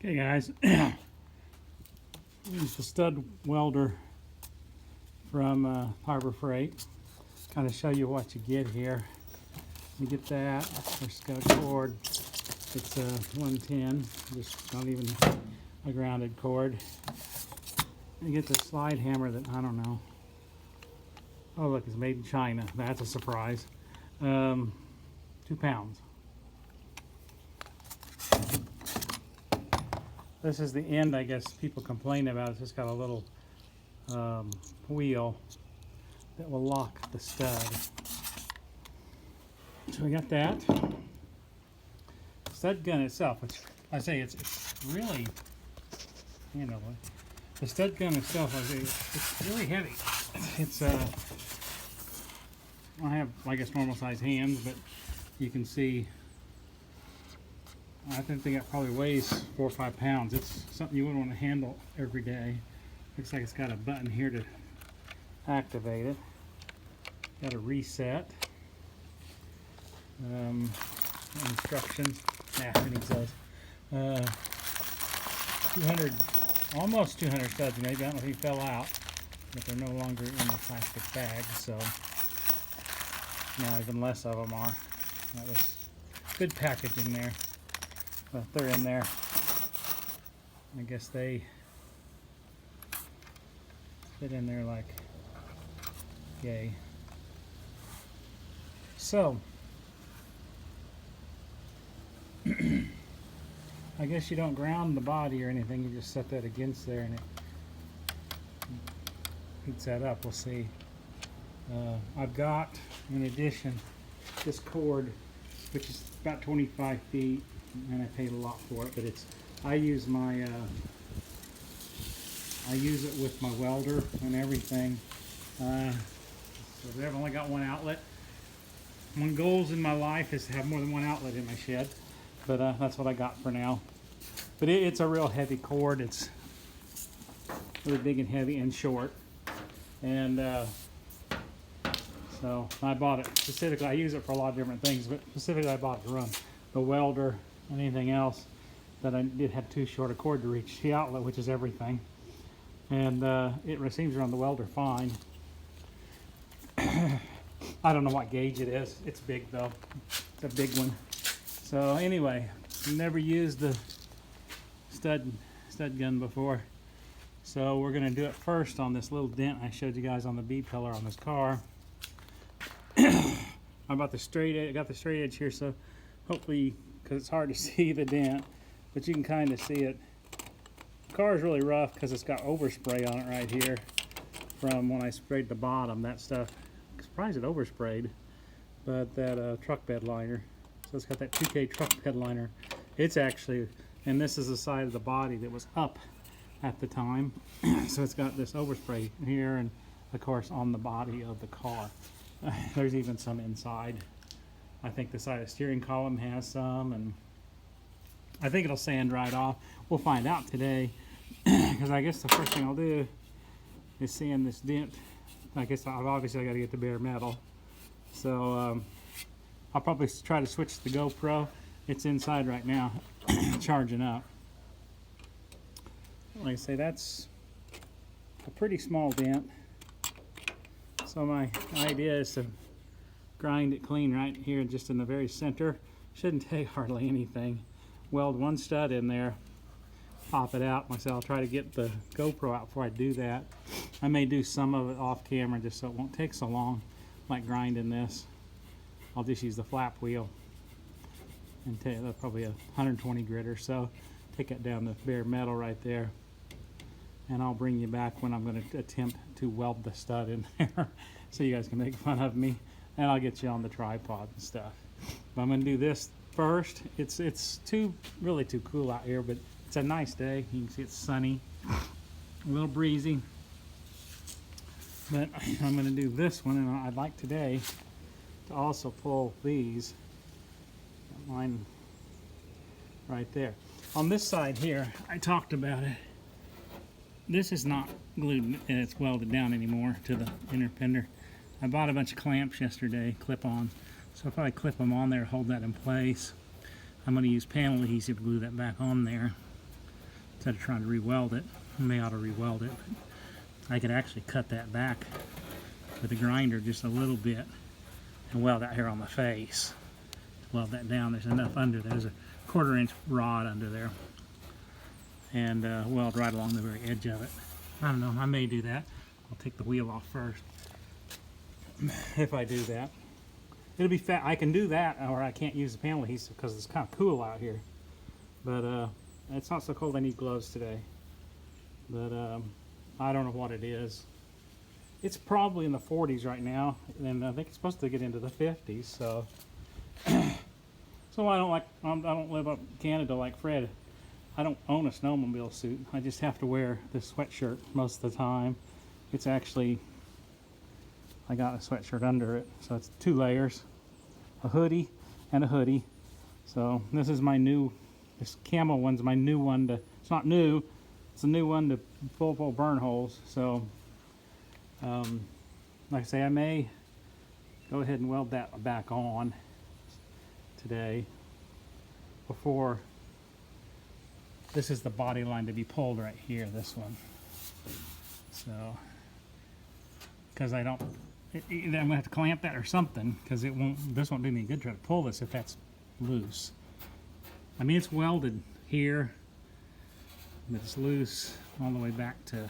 Okay guys, use the stud welder from Harbor Freight. Kind of show you what you get here. You get that. There's got a cord. It's a 110, just not even a grounded cord. You get the slide hammer that I don't know. Oh look, it's made in China. That's a surprise. 2 pounds. This is the end, I guess people complain about. It's just got a little wheel that will lock the stud. So we got that. Stud gun itself, which I say it's really, you know, the stud gun itself, I say it's really heavy. It's I have, I guess, normal size hands, but you can see. I think it probably weighs 4 or 5 pounds. It's something you wouldn't want to handle every day. Looks like it's got a button here to activate it. Got a reset. Instructions. It says 200, almost 200 studs. Maybe I don't know if he fell out, but they're no longer in the plastic bag. So now even less of them are. That was good packaging there. But they're in there. I guess they fit in there like yay. So I guess you don't ground the body or anything, you just set that against there and it heats that up. We'll see. I've got, in addition, this cord, which is about 25 feet. And I paid a lot for it, but it's, I use my I use it with my welder and everything. So I've only got one outlet. One of the goals in my life is to have more than one outlet in my shed, but that's what I got for now. But it's a real heavy cord. It's really big and heavy and short, and so I bought it specifically. I use it for a lot of different things, but specifically I bought it to run the welder. Anything else that I did have too short a cord to reach the outlet, which is everything, and it seems to run the welder fine. I don't know what gauge it is. It's big though. It's a big one. So anyway, never used the stud gun before, so we're gonna do it first on this little dent I showed you guys on the B pillar on this car. I got the straight edge here, so hopefully, because it's hard to see the dent, but you can kind of see it. The car is really rough because it's got overspray on it right here from when I sprayed the bottom. That stuff, I'm surprised it oversprayed, but that truck bed liner. So it's got that 2K truck bed liner. It's actually, and this is the side of the body that was up at the time. So it's got this overspray here and of course on the body of the car. There's even some inside. I think the side of the steering column has some, and I think it'll sand right off. We'll find out today, because I guess the first thing I'll do is sand this dent. I guess obviously I got to get the bare metal. So I'll probably try to switch to the GoPro. It's inside right now, charging up. Like I say, that's a pretty small dent. So my idea is to grind it clean right here, just in the very center. Shouldn't take hardly anything. Weld one stud in there, pop it out. Myself, I'll try to get the GoPro out before I do that. I may do some of it off camera just so it won't take so long, like grinding this. I'll just use the flap wheel and take probably a 120 grit or so. Take it down the bare metal right there, and I'll bring you back when I'm going to attempt to weld the stud in there, so you guys can make fun of me. And I'll get you on the tripod and stuff. But I'm going to do this first. It's really too cool out here, but it's a nice day. You can see it's sunny, a little breezy. But I'm going to do this one, and I'd like today to also pull these. Got mine right there. On this side here, I talked about it. This is not glued and it's welded down anymore to the inner fender. I bought a bunch of clamps yesterday, clip-on. So if I clip them on there, hold that in place, I'm going to use panel adhesive to glue that back on there. instead of trying to re-weld it. I may ought to re-weld it. I could actually cut that back with the grinder just a little bit and weld out here on the face. Weld that down. There's enough under there. There's a 1/4 inch rod under there, and weld right along the very edge of it. I don't know. I may do that. I'll take the wheel off first. If I do that, it'll be fat. I can do that, or I can't use the panel adhesive because it's kind of cool out here. But it's not so cold. I need gloves today. But I don't know what it is. It's probably in the 40s right now, and I think it's supposed to get into the 50s. So, so I don't live up in Canada like Fred. I don't own a snowmobile suit. I just have to wear this sweatshirt most of the time. It's actually, I got a sweatshirt under it, so it's 2 layers, a hoodie and a hoodie. So this is my new, this camo one's my new one to, it's not new, it's a new one to full burn holes. So like I say, I may go ahead and weld that back on today before. This is the body line to be pulled right here, this one. So, because I don't, either I'm gonna have to clamp that or something, because it won't, this won't do me good trying to pull this if that's loose. I mean, it's welded here, but it's loose all the way back to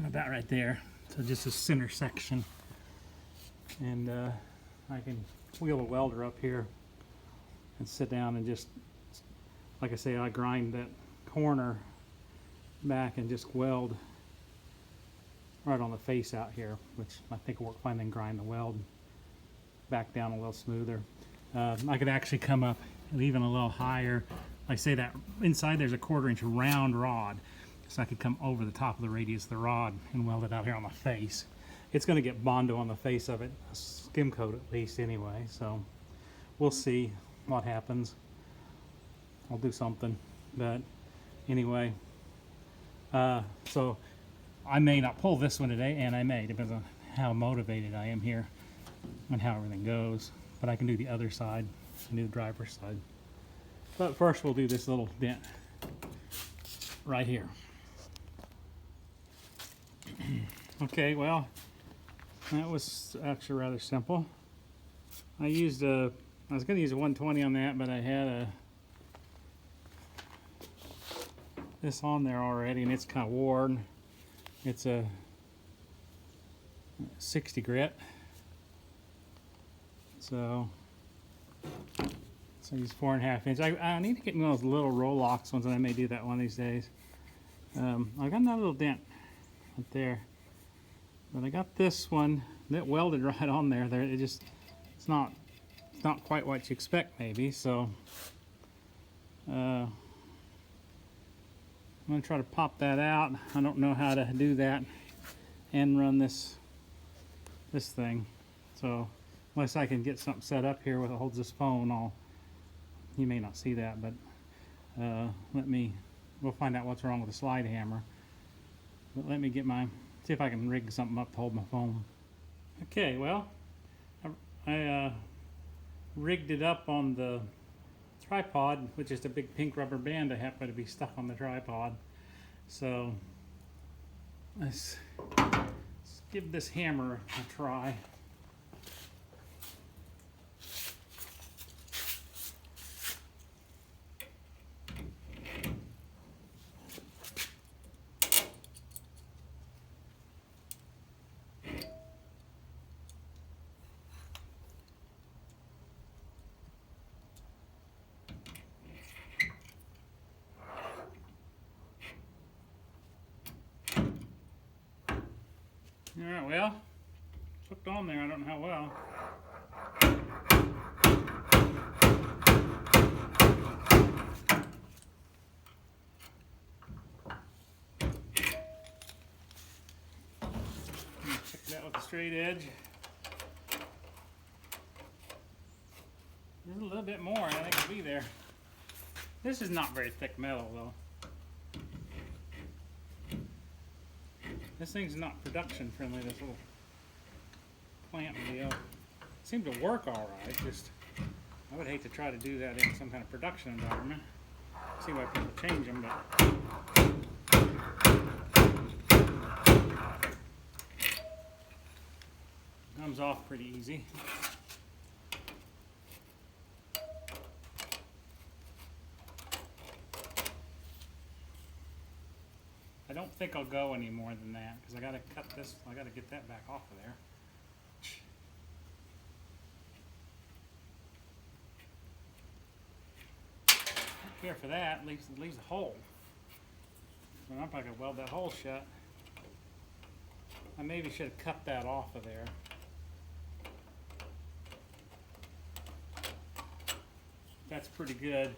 about right there. So just a center section. And I can wheel a welder up here and sit down and just, like I say, I grind that corner back and just weld right on the face out here, which I think will work fine, then grind the weld back down a little smoother. I could actually come up even a little higher. Like I say, that inside there's a 1/4 inch round rod, so I could come over the top of the radius of the rod and weld it out here on the face. It's going to get Bondo on the face of it, a skim coat at least anyway, so we'll see what happens. I'll do something, but anyway, so I may not pull this one today, and I may, depends on how motivated I am here and how everything goes. But I can do the other side, I can do the driver's side. But first we'll do this little dent right here. Okay, well, that was actually rather simple. I used I was going to use a 120 on that, but I had this on there already, and it's kind of worn. It's a 60 grit. So use 4.5 inch. I need to get one of those little Rolex ones, and I may do that one of these days. I got another little dent right there, but I got this one that welded right on there. It's not quite what you expect, maybe. So I'm going to try to pop that out. I don't know how to do that and run this thing. So unless I can get something set up here where it holds this phone, you may not see that, but we'll find out what's wrong with the slide hammer. But let me see if I can rig something up to hold my phone. Okay, well, I rigged it up on the tripod, which is the big pink rubber band that happened to be stuck on the tripod. So let's give this hammer a try. Alright, well, it's hooked on there. I don't know how well. Check that with a straight edge. There's a little bit more, I think it'll be there. This is not very thick metal, though. This thing's not production friendly, this little clamp deal. It seemed to work all right, just I would hate to try to do that in some kind of production environment. see why people change them, but comes off pretty easy. I don't think I'll go any more than that because I got to cut this. I got to get that back off of there. Don't care for that. It leaves the hole. So I'm probably gonna weld that hole shut. I maybe should have cut that off of there. That's pretty good.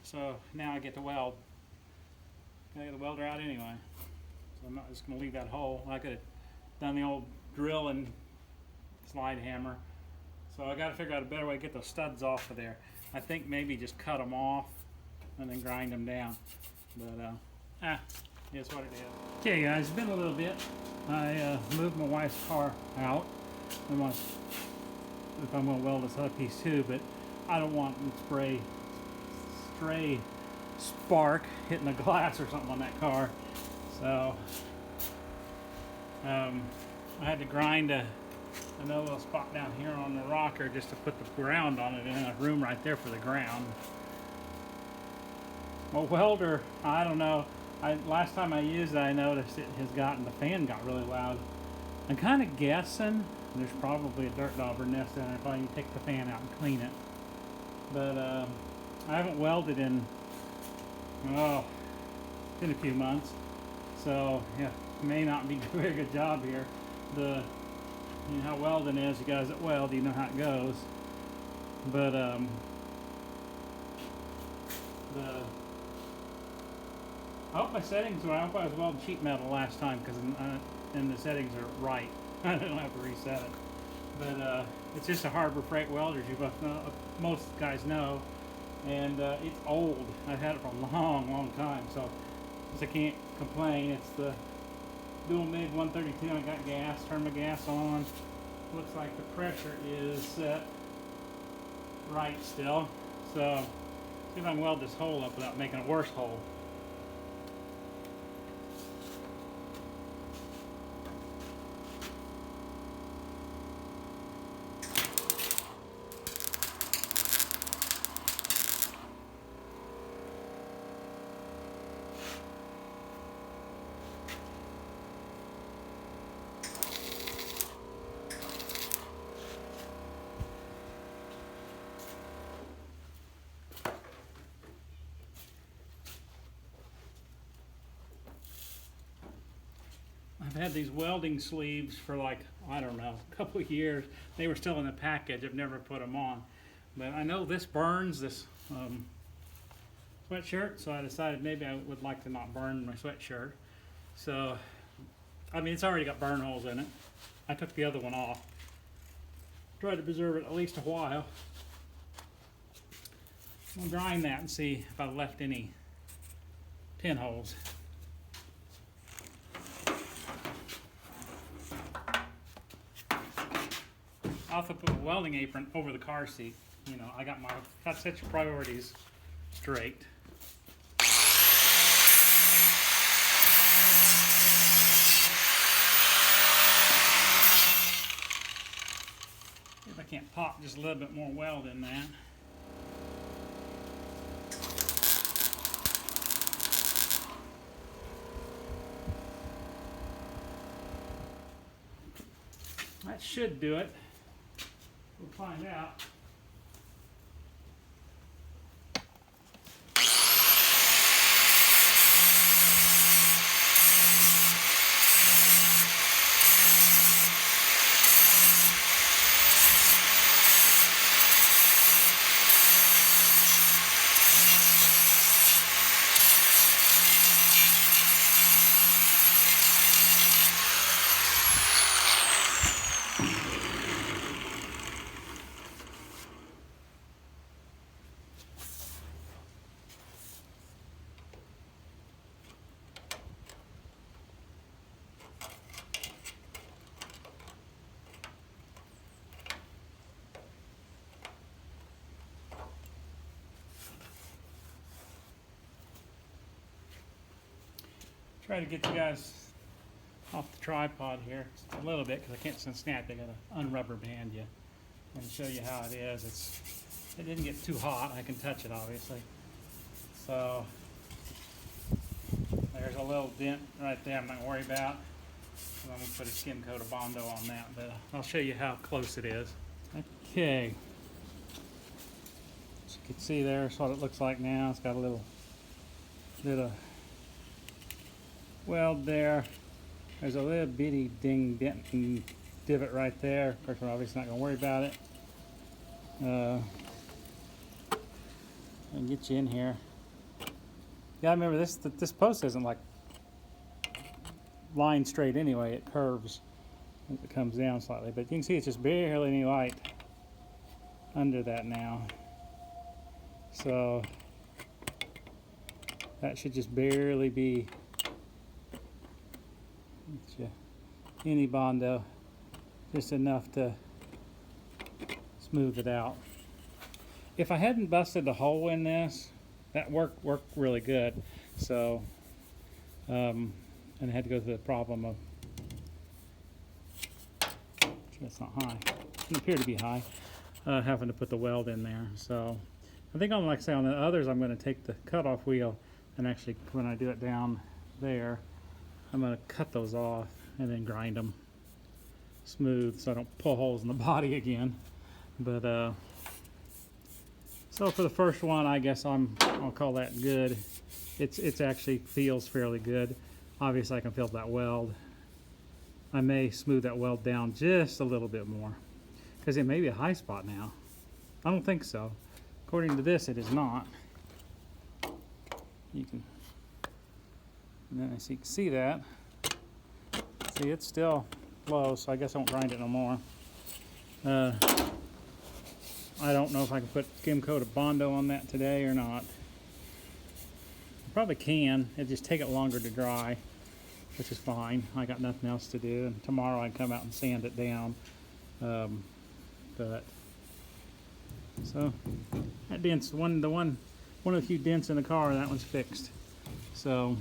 So now I get to weld. I get the welder out anyway. So I'm not just going to leave that hole. I could have done the old drill and slide hammer. So I got to figure out a better way to get those studs off of there. I think maybe just cut them off and then grind them down. But it's what it is. Okay guys, it's been a little bit. I moved my wife's car out. If I'm going to weld this other piece too, but I don't want stray spark hitting the glass or something on that car. So I had to grind another little spot down here on the rocker just to put the ground on it, and a room right there for the ground. Well, welder, I don't know. Last time I used it, I noticed the fan got really loud. I'm kind of guessing there's probably a dirt dauber nest in there. If I can take the fan out and clean it. But I haven't welded in, it's been a few months. So, yeah, may not be doing a good job here. You know how welding is, you guys that weld, you know how it goes. But, I hope my settings were, I hope I was welding sheet metal last time, because then the settings are right. I don't have to reset it. But it's just a Harbor Freight welder, as you both know, most guys know. And it's old. I've had it for a long, long time, so I can't complain. It's the dual MIG 132. I got gas, turned my gas on. Looks like the pressure is set right still. So see if I can weld this hole up without making a worse hole. I've had these welding sleeves for like, I don't know, a couple of years. They were still in the package. I've never put them on. But I know this burns, this sweatshirt, so I decided maybe I would like to not burn my sweatshirt. So, I mean, it's already got burn holes in it. I took the other one off. Tried to preserve it at least a while. I'll grind that and see if I left any pinholes. I also put a welding apron over the car seat. You know, I got such priorities straight. If I can't pop just a little bit more weld in that. That should do it. We'll find out. try to get you guys off the tripod here just a little bit because I can't snap. I gotta unrubber band you and show you how it is. It didn't get too hot. I can touch it obviously. So there's a little dent right there. I'm not worried about. I'm gonna put a skim coat of Bondo on that, but I'll show you how close it is. Okay. As you can see, there's what it looks like now. It's got a little bit of weld there. There's a little bitty dent and divot right there. Of course, we're obviously not going to worry about it. And get you in here. Yeah, remember this post isn't like line straight anyway. It curves as it comes down slightly, but you can see it's just barely any light under that now. So that should just barely be any Bondo, just enough to smooth it out. If I hadn't busted a hole in this, that worked really good. So, and I had to go through the problem of, that's not high, it doesn't appear to be high, having to put the weld in there. So I think like I say, on the others, I'm going to take the cutoff wheel and actually, when I do it down there, I'm going to cut those off and then grind them smooth so I don't pull holes in the body again. But so for the first one, I guess I'll call that good. It's actually feels fairly good. Obviously, I can feel that weld. I may smooth that weld down just a little bit more because it may be a high spot now. I don't think so. According to this, it is not. You can. And then as you can see that, see it's still low, so I guess I won't grind it no more. I don't know if I can put skim coat of Bondo on that today or not. I probably can. It'll just take it longer to dry, which is fine. I got nothing else to do, and tomorrow I can come out and sand it down. But so that dent's one of the few dents in the car. That one's fixed. So.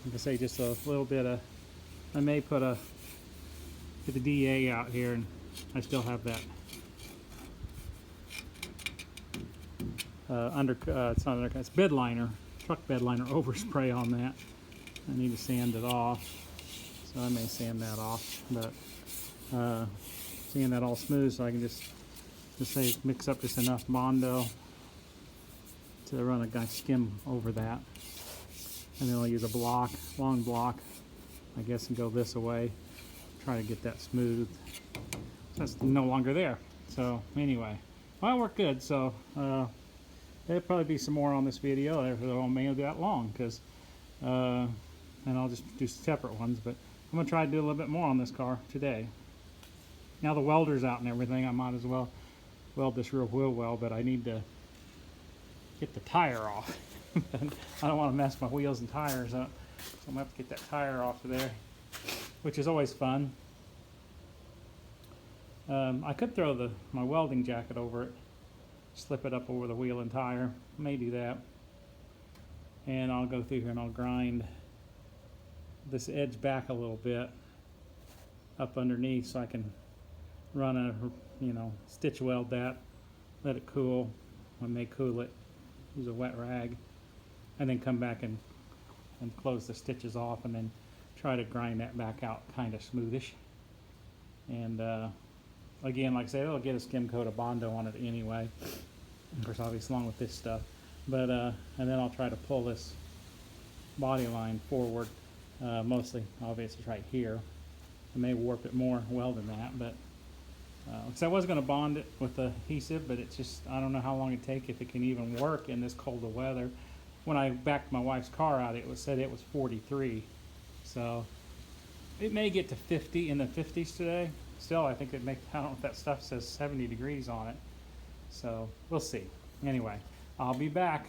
Like I say, just a little bit of, I may put the DA out here, and I still have that it's not undercut, it's bed liner, truck bed liner overspray on that. I need to sand it off, so I may sand that off, but sand that all smooth so I can just say mix up just enough Bondo to run a nice skim over that. And then I'll use a block, long block, I guess, and go this way, try to get that smooth. That's no longer there. So anyway, well, it worked good. So there'll probably be some more on this video. It won't be that long because, and I'll just do separate ones. But I'm gonna try to do a little bit more on this car today. Now the welder's out and everything, I might as well weld this rear wheel well, but I need to get the tire off. I don't want to mess my wheels and tires up, so I'm going to have to get that tire off of there, which is always fun. I could throw my welding jacket over it, slip it up over the wheel and tire. I may do that. And I'll go through here and I'll grind this edge back a little bit up underneath so I can run stitch weld that, let it cool. I may cool it, use a wet rag, and then come back and close the stitches off and then try to grind that back out kind of smoothish. And again, like I said, it'll get a skim coat of Bondo on it anyway, of course obviously along with this stuff. But and then I'll try to pull this body line forward, mostly obviously right here. I may warp it more well than that, but because I was going to bond it with the adhesive, but it's just, I don't know how long it'd take if it can even work in this colder weather. When I backed my wife's car out, it said it was 43. So it may get to 50 in the 50s today. Still, I think I don't know if that stuff says 70 degrees on it. So we'll see. Anyway, I'll be back.